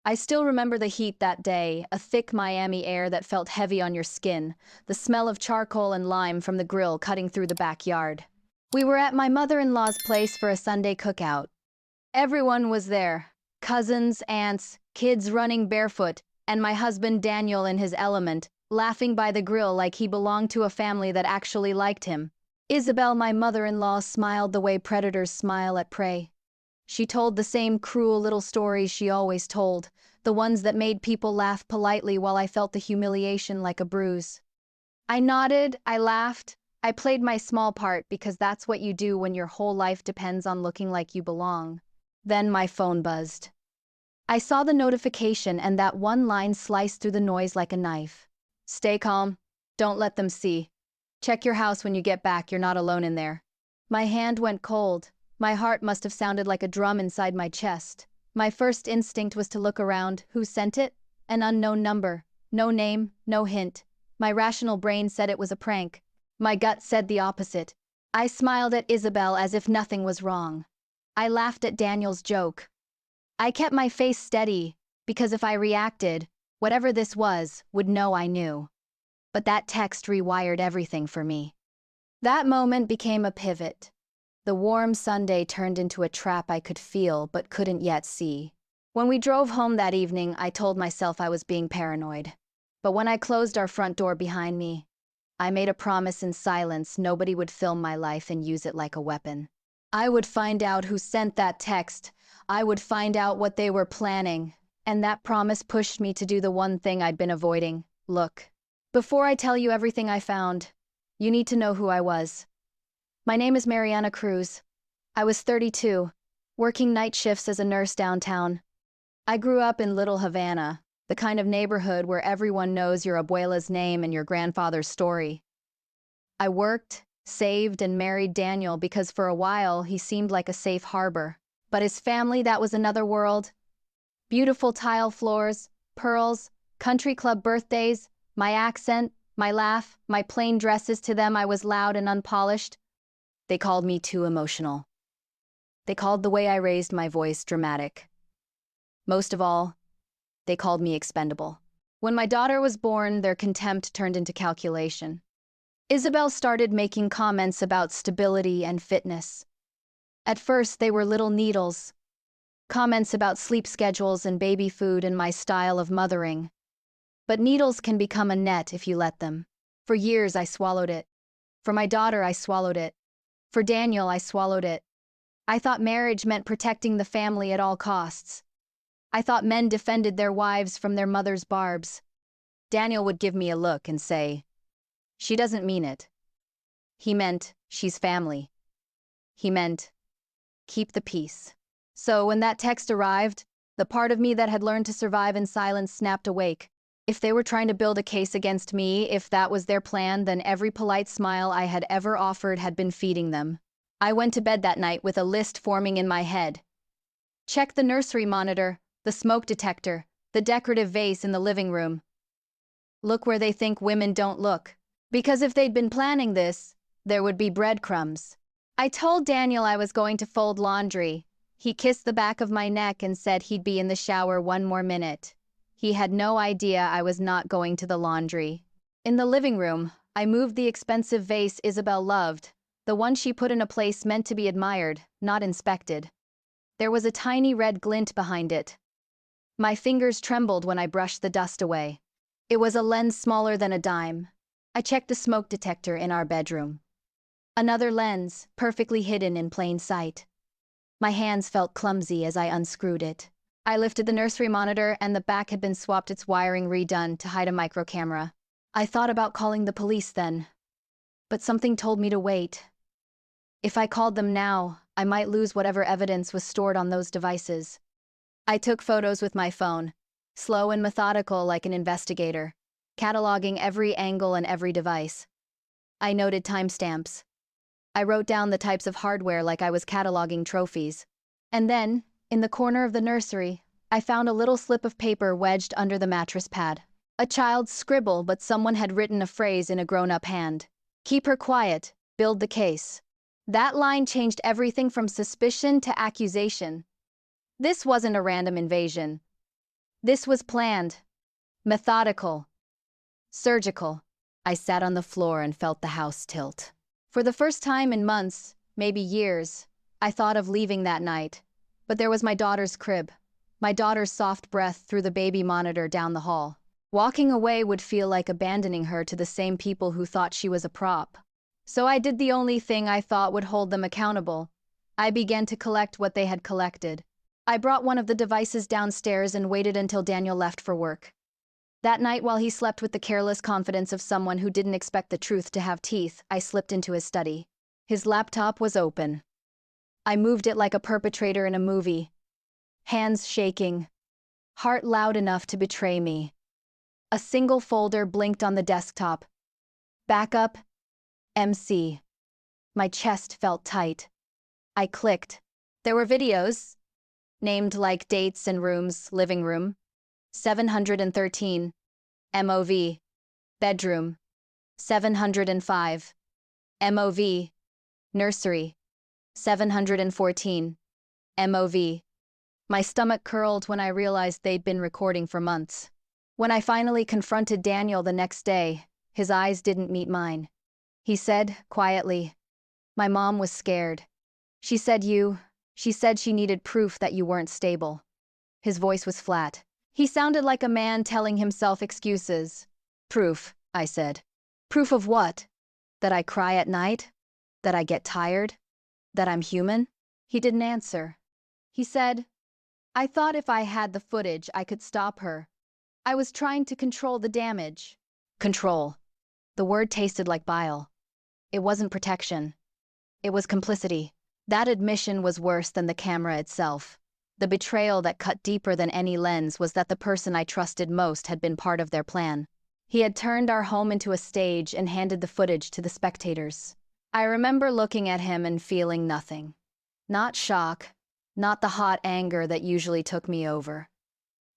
I still remember the heat that day, a thick Miami air that felt heavy on your skin, the smell of charcoal and lime from the grill cutting through the backyard. We were at my mother-in-law's place for a Sunday cookout. Everyone was there. Cousins, aunts, kids running barefoot, and my husband Daniel in his element, laughing by the grill like he belonged to a family that actually liked him. Isabel, my mother-in-law, smiled the way predators smile at prey. She told the same cruel little stories she always told, the ones that made people laugh politely while I felt the humiliation like a bruise. I nodded, I laughed, I played my small part because that's what you do when your whole life depends on looking like you belong. Then my phone buzzed. I saw the notification and that one line sliced through the noise like a knife. Stay calm. Don't let them see. Check your house when you get back, you're not alone in there. My hand went cold. My heart must have sounded like a drum inside my chest. My first instinct was to look around. Who sent it? An unknown number. No name, no hint. My rational brain said it was a prank. My gut said the opposite. I smiled at Isabel as if nothing was wrong. I laughed at Daniel's joke. I kept my face steady, because if I reacted, whatever this was would know I knew. But that text rewired everything for me. That moment became a pivot. The warm Sunday turned into a trap I could feel but couldn't yet see. When we drove home that evening, I told myself I was being paranoid. But when I closed our front door behind me, I made a promise in silence nobody would film my life and use it like a weapon. I would find out who sent that text. I would find out what they were planning. And that promise pushed me to do the one thing I'd been avoiding. Look, before I tell you everything I found, you need to know who I was. My name is Mariana Cruz. I was 32, working night shifts as a nurse downtown. I grew up in Little Havana, the kind of neighborhood where everyone knows your abuela's name and your grandfather's story. I worked, saved, and married Daniel because for a while he seemed like a safe harbor. But his family, that was another world. Beautiful tile floors, pearls, country club birthdays, my accent, my laugh, my plain dresses. To them I was loud and unpolished. They called me too emotional. They called the way I raised my voice dramatic. Most of all, they called me expendable. When my daughter was born, their contempt turned into calculation. Isabel started making comments about stability and fitness. At first, they were little needles. Comments about sleep schedules and baby food and my style of mothering. But needles can become a net if you let them. For years, I swallowed it. For my daughter, I swallowed it. For Daniel, I swallowed it. I thought marriage meant protecting the family at all costs. I thought men defended their wives from their mother's barbs. Daniel would give me a look and say, "She doesn't mean it." He meant, "She's family." He meant, "Keep the peace." So when that text arrived, the part of me that had learned to survive in silence snapped awake. If they were trying to build a case against me, if that was their plan, then every polite smile I had ever offered had been feeding them. I went to bed that night with a list forming in my head. Check the nursery monitor, the smoke detector, the decorative vase in the living room. Look where they think women don't look. Because if they'd been planning this, there would be breadcrumbs. I told Daniel I was going to fold laundry. He kissed the back of my neck and said he'd be in the shower one more minute. He had no idea I was not going to the laundry. In the living room, I moved the expensive vase Isabel loved, the one she put in a place meant to be admired, not inspected. There was a tiny red glint behind it. My fingers trembled when I brushed the dust away. It was a lens smaller than a dime. I checked the smoke detector in our bedroom. Another lens, perfectly hidden in plain sight. My hands felt clumsy as I unscrewed it. I lifted the nursery monitor and the back had been swapped, its wiring redone to hide a micro camera. I thought about calling the police then, but something told me to wait. If I called them now, I might lose whatever evidence was stored on those devices. I took photos with my phone, slow and methodical like an investigator, cataloging every angle and every device. I noted timestamps. I wrote down the types of hardware like I was cataloging trophies. And then, in the corner of the nursery, I found a little slip of paper wedged under the mattress pad. A child's scribble, but someone had written a phrase in a grown-up hand. "Keep her quiet, build the case." That line changed everything from suspicion to accusation. This wasn't a random invasion. This was planned, methodical, surgical. I sat on the floor and felt the house tilt. For the first time in months, maybe years, I thought of leaving that night. But there was my daughter's crib, my daughter's soft breath through the baby monitor down the hall. Walking away would feel like abandoning her to the same people who thought she was a prop. So I did the only thing I thought would hold them accountable. I began to collect what they had collected. I brought one of the devices downstairs and waited until Daniel left for work. That night, while he slept with the careless confidence of someone who didn't expect the truth to have teeth, I slipped into his study. His laptop was open. I moved it like a perpetrator in a movie. Hands shaking. Heart loud enough to betray me. A single folder blinked on the desktop. Backup, MC. My chest felt tight. I clicked. There were videos, named like dates and rooms, living room. 713. MOV. Bedroom. 705. MOV. Nursery. 714. MOV. My stomach curled when I realized they'd been recording for months. When I finally confronted Daniel the next day, his eyes didn't meet mine. He said, quietly, "My mom was scared. She said she needed proof that you weren't stable." His voice was flat. He sounded like a man telling himself excuses. "Proof," I said. "Proof of what? That I cry at night? That I get tired? That I'm human?" He didn't answer. He said, "I thought if I had the footage, I could stop her. I was trying to control the damage." Control. The word tasted like bile. It wasn't protection. It was complicity. That admission was worse than the camera itself. The betrayal that cut deeper than any lens was that the person I trusted most had been part of their plan. He had turned our home into a stage and handed the footage to the spectators. I remember looking at him and feeling nothing. Not shock, not the hot anger that usually took me over.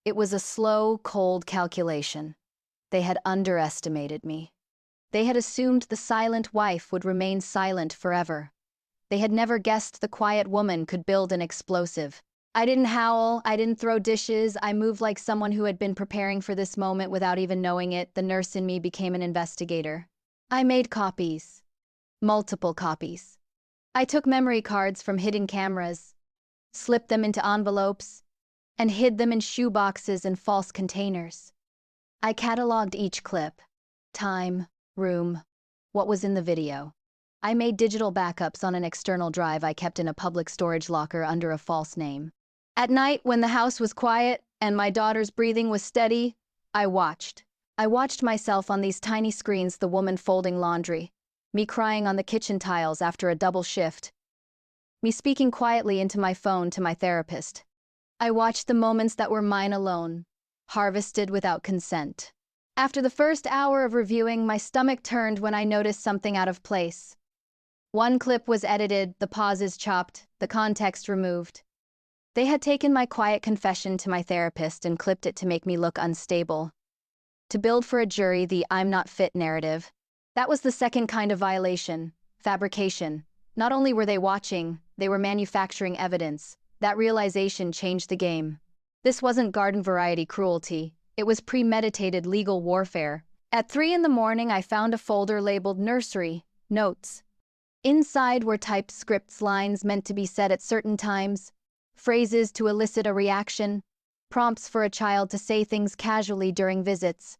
It was a slow, cold calculation. They had underestimated me. They had assumed the silent wife would remain silent forever. They had never guessed the quiet woman could build an explosive. I didn't howl, I didn't throw dishes, I moved like someone who had been preparing for this moment without even knowing it. The nurse in me became an investigator. I made copies. Multiple copies. I took memory cards from hidden cameras, slipped them into envelopes, and hid them in shoeboxes and false containers. I cataloged each clip. Time, room, what was in the video. I made digital backups on an external drive I kept in a public storage locker under a false name. At night, when the house was quiet and my daughter's breathing was steady, I watched. I watched myself on these tiny screens, the woman folding laundry, me crying on the kitchen tiles after a double shift, me speaking quietly into my phone to my therapist. I watched the moments that were mine alone, harvested without consent. After the first hour of reviewing, my stomach turned when I noticed something out of place. One clip was edited, the pauses chopped, the context removed. They had taken my quiet confession to my therapist and clipped it to make me look unstable. To build for a jury the "I'm not fit" narrative. That was the second kind of violation, fabrication. Not only were they watching, they were manufacturing evidence. That realization changed the game. This wasn't garden variety cruelty. It was premeditated legal warfare. At 3 in the morning, I found a folder labeled Nursery, Notes. Inside were typed scripts, lines meant to be said at certain times, phrases to elicit a reaction, prompts for a child to say things casually during visits.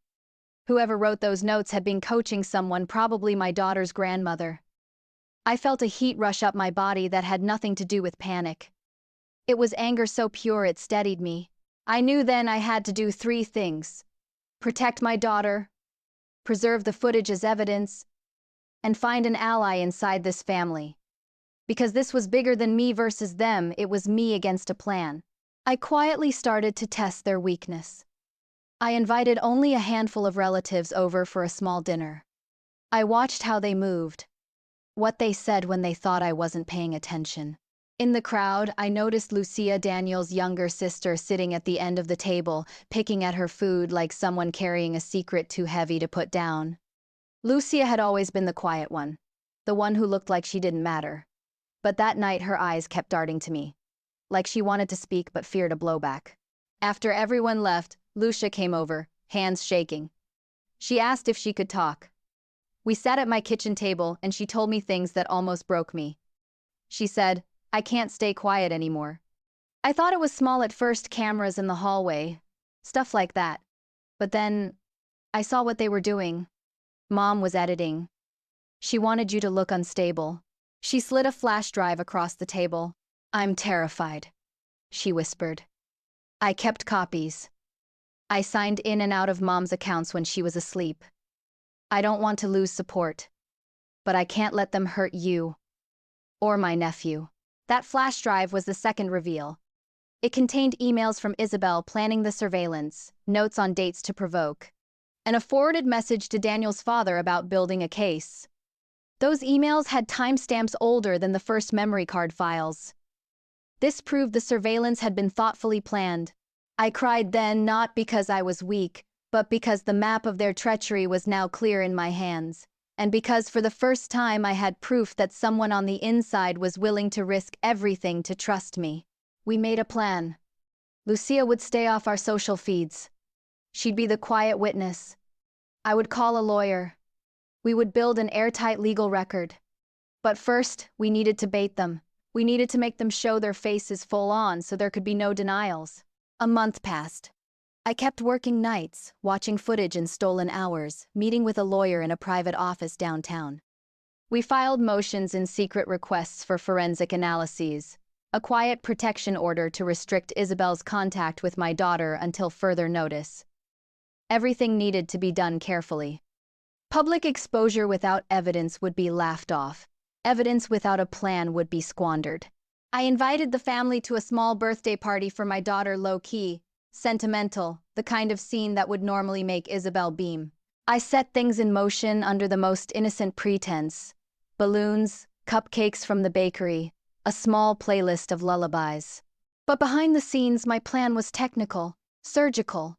Whoever wrote those notes had been coaching someone, probably my daughter's grandmother. I felt a heat rush up my body that had nothing to do with panic. It was anger so pure it steadied me. I knew then I had to do 3 things: protect my daughter, preserve the footage as evidence, and find an ally inside this family. Because this was bigger than me versus them, it was me against a plan. I quietly started to test their weakness. I invited only a handful of relatives over for a small dinner. I watched how they moved, what they said when they thought I wasn't paying attention. In the crowd, I noticed Lucia, Daniel's younger sister, sitting at the end of the table, picking at her food like someone carrying a secret too heavy to put down. Lucia had always been the quiet one, the one who looked like she didn't matter. But that night her eyes kept darting to me, like she wanted to speak but feared a blowback. After everyone left, Lucia came over, hands shaking. She asked if she could talk. We sat at my kitchen table and she told me things that almost broke me. She said, "I can't stay quiet anymore." I thought it was small at first, cameras in the hallway, stuff like that. But then, I saw what they were doing. Mom was editing. She wanted you to look unstable. She slid a flash drive across the table. "I'm terrified," she whispered. I kept copies. I signed in and out of Mom's accounts when she was asleep. I don't want to lose support, but I can't let them hurt you or my nephew. That flash drive was the second reveal. It contained emails from Isabel planning the surveillance, notes on dates to provoke, and a forwarded message to Daniel's father about building a case. Those emails had timestamps older than the first memory card files. This proved the surveillance had been thoughtfully planned. I cried then, not because I was weak, but because the map of their treachery was now clear in my hands, and because for the first time I had proof that someone on the inside was willing to risk everything to trust me. We made a plan. Lucia would stay off our social feeds. She'd be the quiet witness. I would call a lawyer. We would build an airtight legal record. But first, we needed to bait them. We needed to make them show their faces full on so there could be no denials. A month passed. I kept working nights, watching footage in stolen hours, meeting with a lawyer in a private office downtown. We filed motions and secret requests for forensic analyses, a quiet protection order to restrict Isabel's contact with my daughter until further notice. Everything needed to be done carefully. Public exposure without evidence would be laughed off. Evidence without a plan would be squandered. I invited the family to a small birthday party for my daughter, low-key, sentimental, the kind of scene that would normally make Isabel beam. I set things in motion under the most innocent pretense. Balloons, cupcakes from the bakery, a small playlist of lullabies. But behind the scenes, my plan was technical, surgical.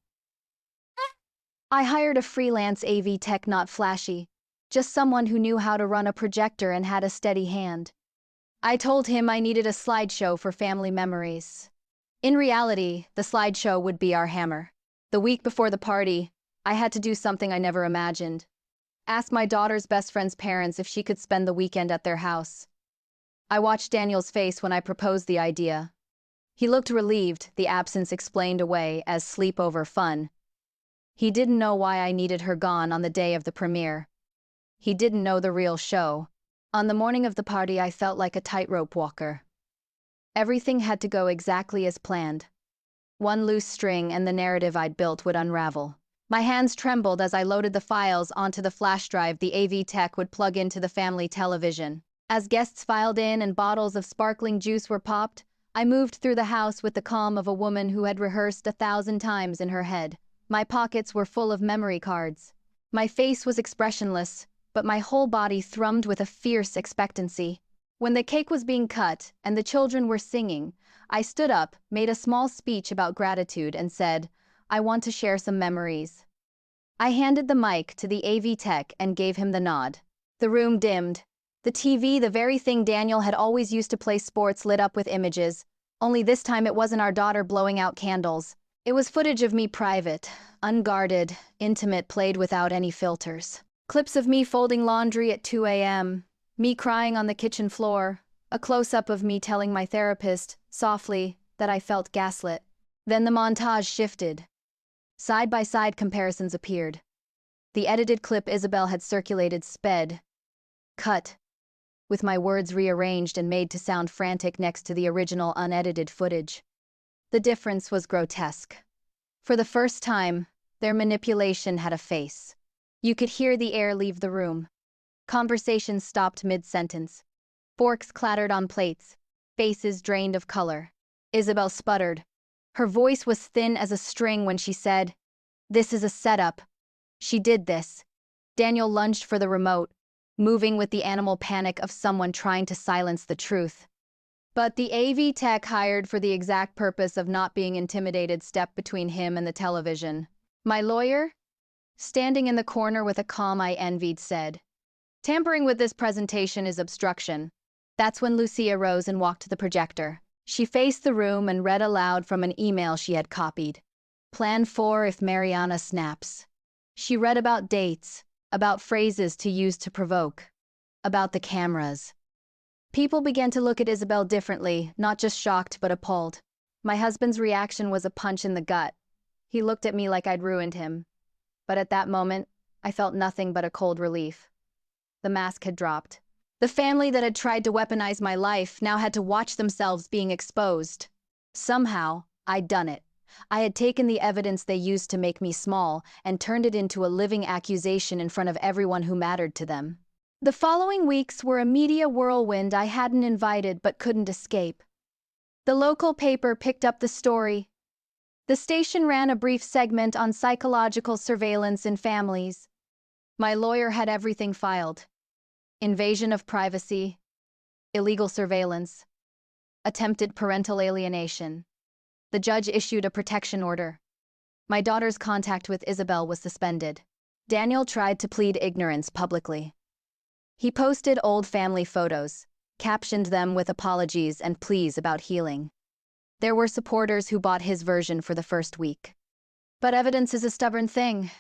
I hired a freelance AV tech, not flashy, just someone who knew how to run a projector and had a steady hand. I told him I needed a slideshow for family memories. In reality, the slideshow would be our hammer. The week before the party, I had to do something I never imagined. Ask my daughter's best friend's parents if she could spend the weekend at their house. I watched Daniel's face when I proposed the idea. He looked relieved, the absence explained away as sleepover fun. He didn't know why I needed her gone on the day of the premiere. He didn't know the real show. On the morning of the party, I felt like a tightrope walker. Everything had to go exactly as planned. One loose string and the narrative I'd built would unravel. My hands trembled as I loaded the files onto the flash drive the AV tech would plug into the family television. As guests filed in and bottles of sparkling juice were popped, I moved through the house with the calm of a woman who had rehearsed 1,000 times in her head. My pockets were full of memory cards. My face was expressionless, but my whole body thrummed with a fierce expectancy. When the cake was being cut and the children were singing, I stood up, made a small speech about gratitude, and said, "I want to share some memories." I handed the mic to the AV tech and gave him the nod. The room dimmed. The TV, the very thing Daniel had always used to play sports, lit up with images. Only this time it wasn't our daughter blowing out candles. It was footage of me, private, unguarded, intimate, played without any filters. Clips of me folding laundry at 2 a.m., me crying on the kitchen floor, a close-up of me telling my therapist, softly, that I felt gaslit. Then the montage shifted. Side-by-side comparisons appeared. The edited clip Isabel had circulated sped, cut, with my words rearranged and made to sound frantic next to the original unedited footage. The difference was grotesque. For the first time, their manipulation had a face. You could hear the air leave the room. Conversations stopped mid-sentence. Forks clattered on plates. Faces drained of color. Isabel sputtered. Her voice was thin as a string when she said, "This is a setup. She did this." Daniel lunged for the remote, moving with the animal panic of someone trying to silence the truth. But the AV tech hired for the exact purpose of not being intimidated stepped between him and the television. My lawyer, standing in the corner with a calm I envied, said, "Tampering with this presentation is obstruction." That's when Lucia rose and walked to the projector. She faced the room and read aloud from an email she had copied. Plan 4 if Mariana snaps. She read about dates, about phrases to use to provoke, about the cameras. People began to look at Isabel differently, not just shocked but appalled. My husband's reaction was a punch in the gut. He looked at me like I'd ruined him. But at that moment, I felt nothing but a cold relief. The mask had dropped. The family that had tried to weaponize my life now had to watch themselves being exposed. Somehow, I'd done it. I had taken the evidence they used to make me small and turned it into a living accusation in front of everyone who mattered to them. The following weeks were a media whirlwind I hadn't invited but couldn't escape. The local paper picked up the story. The station ran a brief segment on psychological surveillance in families. My lawyer had everything filed. Invasion of privacy, illegal surveillance, attempted parental alienation. The judge issued a protection order. My daughter's contact with Isabel was suspended. Daniel tried to plead ignorance publicly. He posted old family photos, captioned them with apologies and pleas about healing. There were supporters who bought his version for the first week. But evidence is a stubborn thing.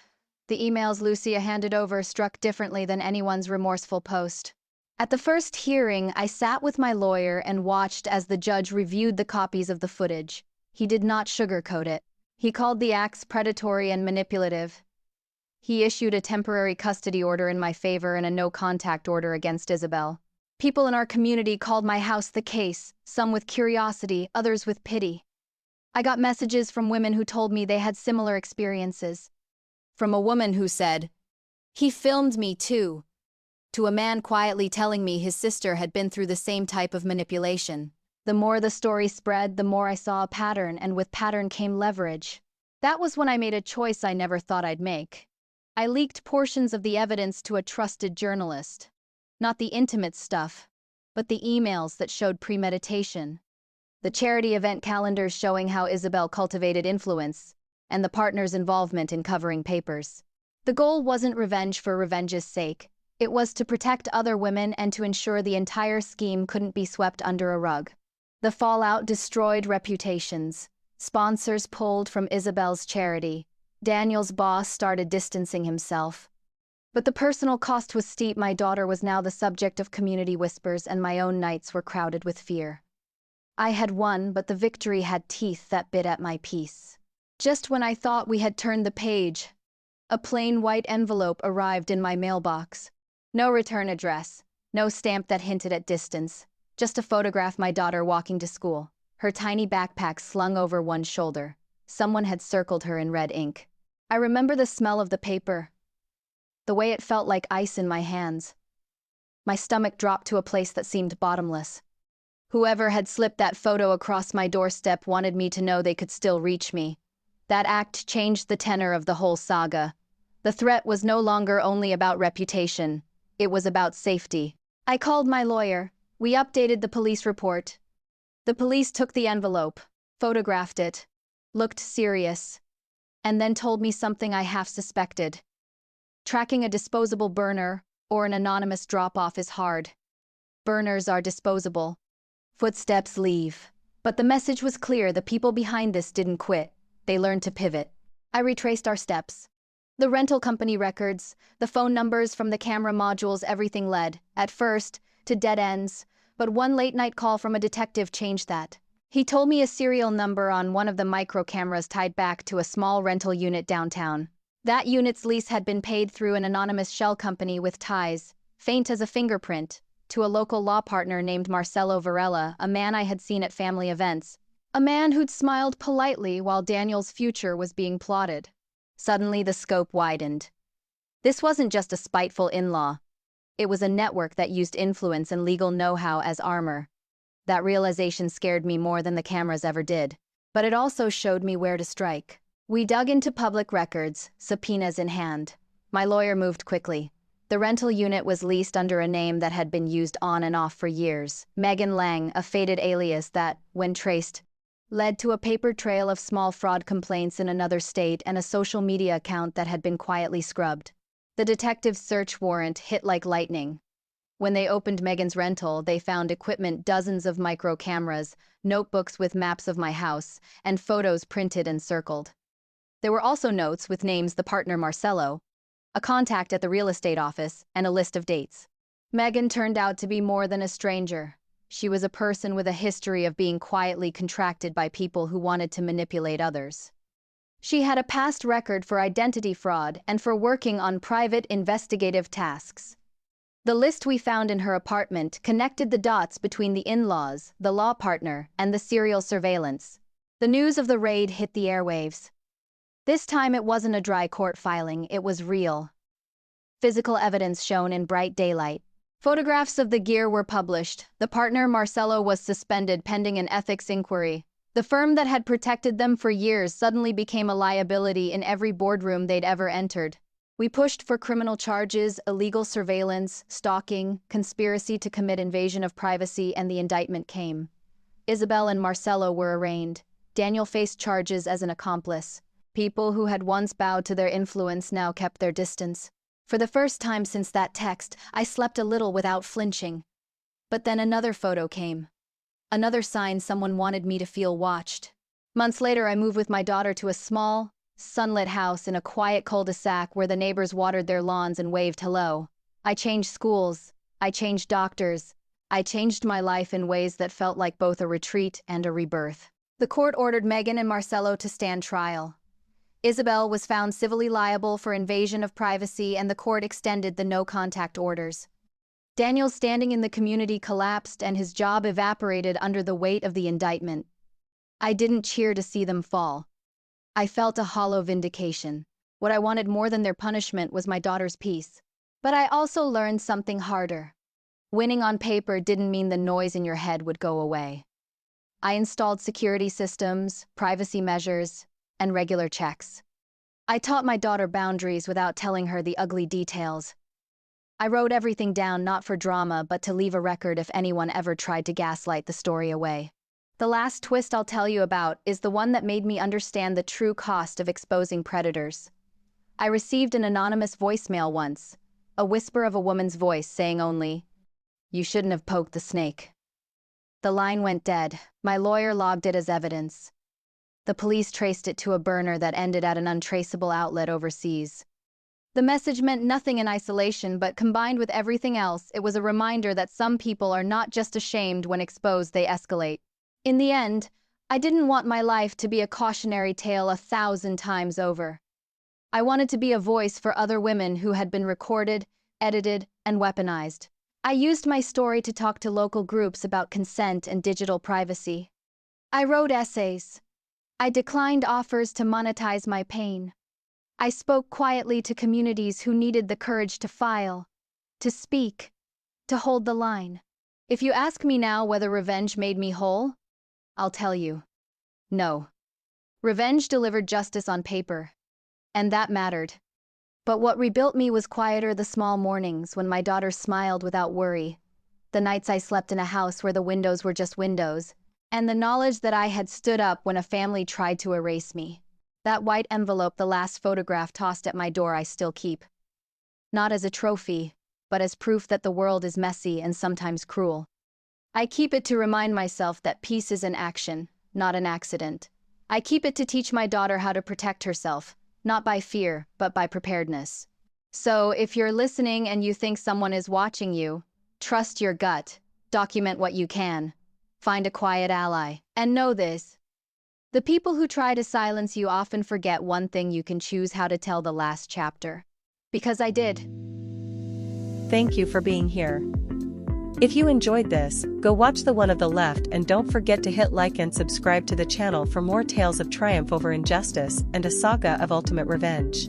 The emails Lucia handed over struck differently than anyone's remorseful post. At the first hearing, I sat with my lawyer and watched as the judge reviewed the copies of the footage. He did not sugarcoat it. He called the acts predatory and manipulative. He issued a temporary custody order in my favor and a no-contact order against Isabel. People in our community called my house the case, some with curiosity, others with pity. I got messages from women who told me they had similar experiences. From a woman who said, "He filmed me too," to a man quietly telling me his sister had been through the same type of manipulation. The more the story spread, the more I saw a pattern, and with pattern came leverage. That was when I made a choice I never thought I'd make. I leaked portions of the evidence to a trusted journalist. Not the intimate stuff, but the emails that showed premeditation. The charity event calendars showing how Isabel cultivated influence, and the partner's involvement in covering papers. The goal wasn't revenge for revenge's sake. It was to protect other women and to ensure the entire scheme couldn't be swept under a rug. The fallout destroyed reputations. Sponsors pulled from Isabel's charity. Daniel's boss started distancing himself. But the personal cost was steep. My daughter was now the subject of community whispers, and my own nights were crowded with fear. I had won, but the victory had teeth that bit at my peace. Just when I thought we had turned the page, a plain white envelope arrived in my mailbox. No return address, no stamp that hinted at distance, just a photograph my daughter walking to school, her tiny backpack slung over one shoulder. Someone had circled her in red ink. I remember the smell of the paper, the way it felt like ice in my hands. My stomach dropped to a place that seemed bottomless. Whoever had slipped that photo across my doorstep wanted me to know they could still reach me. That act changed the tenor of the whole saga. The threat was no longer only about reputation. It was about safety. I called my lawyer. We updated the police report. The police took the envelope, photographed it, looked serious, and then told me something I half suspected. Tracking a disposable burner or an anonymous drop-off is hard. Burners are disposable. Footsteps leave. But the message was clear. The people behind this didn't quit. They learned to pivot. I retraced our steps. The rental company records, the phone numbers from the camera modules, everything led, at first, to dead ends. But one late-night call from a detective changed that. He told me a serial number on one of the micro cameras tied back to a small rental unit downtown. That unit's lease had been paid through an anonymous shell company with ties, faint as a fingerprint, to a local law partner named Marcelo Varela, a man I had seen at family events. A man who'd smiled politely while Daniel's future was being plotted. Suddenly the scope widened. This wasn't just a spiteful in-law. It was a network that used influence and legal know-how as armor. That realization scared me more than the cameras ever did. But it also showed me where to strike. We dug into public records, subpoenas in hand. My lawyer moved quickly. The rental unit was leased under a name that had been used on and off for years. Megan Lang, a faded alias that, when traced, led to a paper trail of small fraud complaints in another state and a social media account that had been quietly scrubbed. The detective's search warrant hit like lightning. When they opened Megan's rental, they found equipment, dozens of micro cameras, notebooks with maps of my house, and photos printed and circled. There were also notes with names: the partner Marcelo, a contact at the real estate office, and a list of dates. Megan turned out to be more than a stranger. She was a person with a history of being quietly contracted by people who wanted to manipulate others. She had a past record for identity fraud and for working on private investigative tasks. The list we found in her apartment connected the dots between the in-laws, the law partner, and the serial surveillance. The news of the raid hit the airwaves. This time it wasn't a dry court filing, it was real. Physical evidence shown in bright daylight. Photographs of the gear were published. The partner, Marcelo, was suspended pending an ethics inquiry. The firm that had protected them for years suddenly became a liability in every boardroom they'd ever entered. We pushed for criminal charges, illegal surveillance, stalking, conspiracy to commit invasion of privacy, and the indictment came. Isabel and Marcelo were arraigned. Daniel faced charges as an accomplice. People who had once bowed to their influence now kept their distance. For the first time since that text, I slept a little without flinching. But then another photo came. Another sign someone wanted me to feel watched. Months later, I moved with my daughter to a small, sunlit house in a quiet cul-de-sac where the neighbors watered their lawns and waved hello. I changed schools. I changed doctors. I changed my life in ways that felt like both a retreat and a rebirth. The court ordered Megan and Marcelo to stand trial. Isabel was found civilly liable for invasion of privacy, and the court extended the no-contact orders. Daniel's standing in the community collapsed, and his job evaporated under the weight of the indictment. I didn't cheer to see them fall. I felt a hollow vindication. What I wanted more than their punishment was my daughter's peace. But I also learned something harder. Winning on paper didn't mean the noise in your head would go away. I installed security systems, privacy measures, and regular checks. I taught my daughter boundaries without telling her the ugly details. I wrote everything down not for drama, but to leave a record if anyone ever tried to gaslight the story away. The last twist I'll tell you about is the one that made me understand the true cost of exposing predators. I received an anonymous voicemail once, a whisper of a woman's voice saying only, "You shouldn't have poked the snake." The line went dead. My lawyer logged it as evidence. The police traced it to a burner that ended at an untraceable outlet overseas. The message meant nothing in isolation, but combined with everything else, it was a reminder that some people are not just ashamed when exposed, they escalate. In the end, I didn't want my life to be a cautionary tale 1,000 times over. I wanted to be a voice for other women who had been recorded, edited, and weaponized. I used my story to talk to local groups about consent and digital privacy. I wrote essays. I declined offers to monetize my pain. I spoke quietly to communities who needed the courage to file, to speak, to hold the line. If you ask me now whether revenge made me whole, I'll tell you, no. Revenge delivered justice on paper, and that mattered. But what rebuilt me was quieter: the small mornings when my daughter smiled without worry, the nights I slept in a house where the windows were just windows, and the knowledge that I had stood up when a family tried to erase me. That white envelope, the last photograph tossed at my door, I still keep. Not as a trophy, but as proof that the world is messy and sometimes cruel. I keep it to remind myself that peace is an action, not an accident. I keep it to teach my daughter how to protect herself, not by fear, but by preparedness. So if you're listening and you think someone is watching you, trust your gut, document what you can, find a quiet ally, and know this: the people who try to silence you often forget one thing: you can choose how to tell the last chapter. Because I did. Thank you for being here. If you enjoyed this, go watch the one of the left, and don't forget to hit like and subscribe to the channel for more tales of triumph over injustice and a saga of ultimate revenge.